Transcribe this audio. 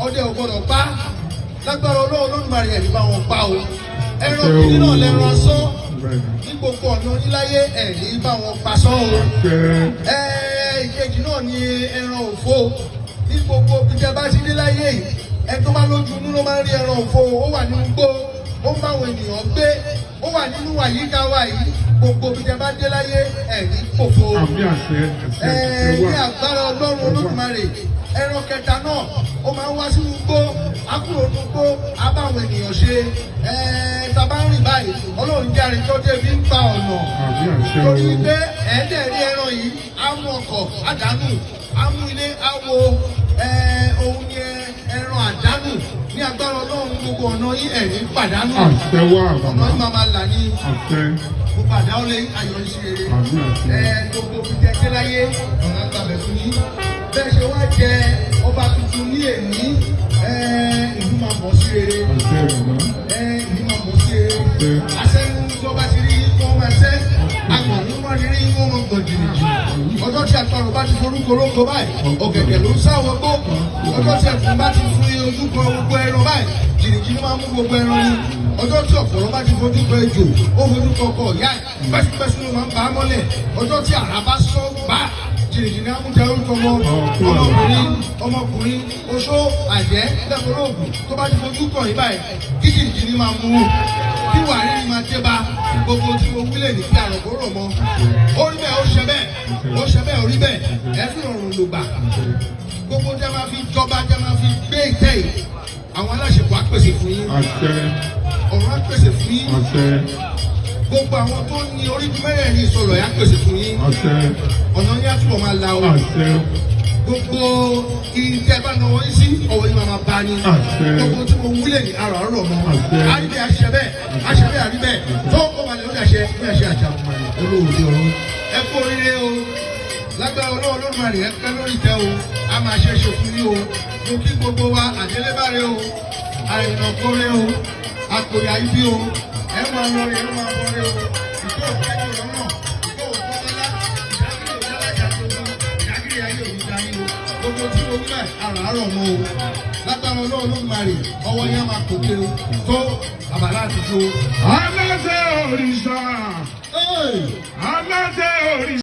ọdẹ ò gbọdọ̀ pa lágbára Ọlọ́run Olódùmarè ẹ̀ ní bá wọn pa o ẹran kìíní náà lẹ́ran asán ní gbogbo ọ̀nà oníláyé ẹ̀ ní bá wọn pa sán o ìkejì náà ni ẹran òfo ní gbogbo ìjọba ti dé láyé yìí ẹ tó bá lójú inú ló máa ń rí ẹran òfo ó wà nínú gbó ó ń báwọn ènìyàn gbé ó wà nínú àyíká wa yìí gbogbo ìjọba dé láyé ẹ̀ ní òfo ní agbára Ọlọ́run Olódùmarè ẹran kẹta náà ó máa ń wá sínú gbó akúrò nínú gbó abáwọn ènìyàn ṣe tàbá ń rìn báyìí Ọlọ́run jẹ́ àrètọ́ débi ń pa ọ̀nà torí pé ẹ̀ẹ́dẹ̀ rí ẹran yìí á mú ọkọ̀ àdánù á mú ilé á wo ohun ní ẹran àdánù ní agbára Ọlọ́run gbogbo ọ̀nà yìí ẹ̀rí pàdánù ọ̀nà yìí máa là ní gbogbo àdáwọ̀ lé ayọ̀ ìṣeré gbogbo fìjẹ́ láyé ọ̀nà àgbàbẹ̀ fún yín bẹ́ẹ̀ ṣe wá jẹ ọba tuntun ní èmi ìlú máa bọ̀ sí rere ìlú máa bọ̀ sí rere aṣẹ́nu tó bá ti rí kó máa ṣẹ́ àgbọ̀n ló wá rí kó máa gbọ̀n jìnnìjì ọjọ́ tí àtọ̀rọ̀ bá ti forúkọ lóko báyìí ọ̀gẹ̀dẹ̀ ló ń sáwọ́ gbó ọjọ́ tí ẹ̀fọn bá ti fún ojú kan gbogbo ẹran báyìí jìnnìjì ló máa mú gbogbo ẹran ni ọjọ́ tí ọ̀pọ̀lọ́ bá ti fojú kan ejò ó fojú kan kọ̀ ìyá ẹ̀ pẹ́sùpẹ́sù ló máa ń bá a mọ́lẹ̀ ọjọ́ tí àrà bá sọ́ gbà jìnnìjìnnì amújẹ orúkọ ọmọkùnrin oṣó àjẹ́ lẹ́kọ̀ọ́ òògùn tó bá ti fojú kàn yín báyìí kí jìnnìjìnnì máa mú kí wàá rí máa dé bá gbogbo tí mo wílẹ̀ ní kí àròkó rò mọ́ ó rí bẹ́ẹ̀ ó ṣe bẹ́ẹ̀ ó rí bẹ́ẹ̀ ẹ fi rọrùn lò gbà gbogbo jẹ́ máa fi jọba jẹ́ máa fi gbé ìtẹ́ yìí àwọn aláṣepọ̀ á pèsè fún yín ọ̀run á pèsè fún yín gbogbo àwọn tó ní orígun mẹ́rẹ̀ẹ̀rin ìsọ̀rọ̀ yà pèsè fún yín ọ̀nà yín á túbọ̀ máa la o gbogbo ìtẹ́ bá náwó yín sí ọ̀wọ́ yín máa bá ní gbogbo tí mo wúlẹ̀ ní ara ọ̀rọ̀ mọ́ àríbẹ̀ àṣẹ àríbẹ̀ tó kọ́ balẹ̀ ó dàṣẹ bí àṣẹ àṣà olóòdì ọ̀run ẹ kú oríire o lágbára Ọlọ́run Olódùmarè ẹ pẹ́ lórí ìtẹ́ o a máa ṣe é ṣe fún yín o mo kí gbogbo wa àdélébáre o àìnàkórè o àkòyà ibi o ẹ máa lọ rẹ ẹ máa bọ rẹ o ìjọ òkèjì lọ́nà ìjọ òkòtọ́lá ìdágìrì òyàlájà tuntun ìdágìrì ayé òyìnbá yín o gbogbo tí mo gbà àràárọ̀ mọ́ o lágbára Ọlọ́run Olódùmarè ọwọ́ yẹn máa kòkè o tó àbàlá àtijọ́. aláṣẹ òrìṣà aláṣẹ òrìṣà.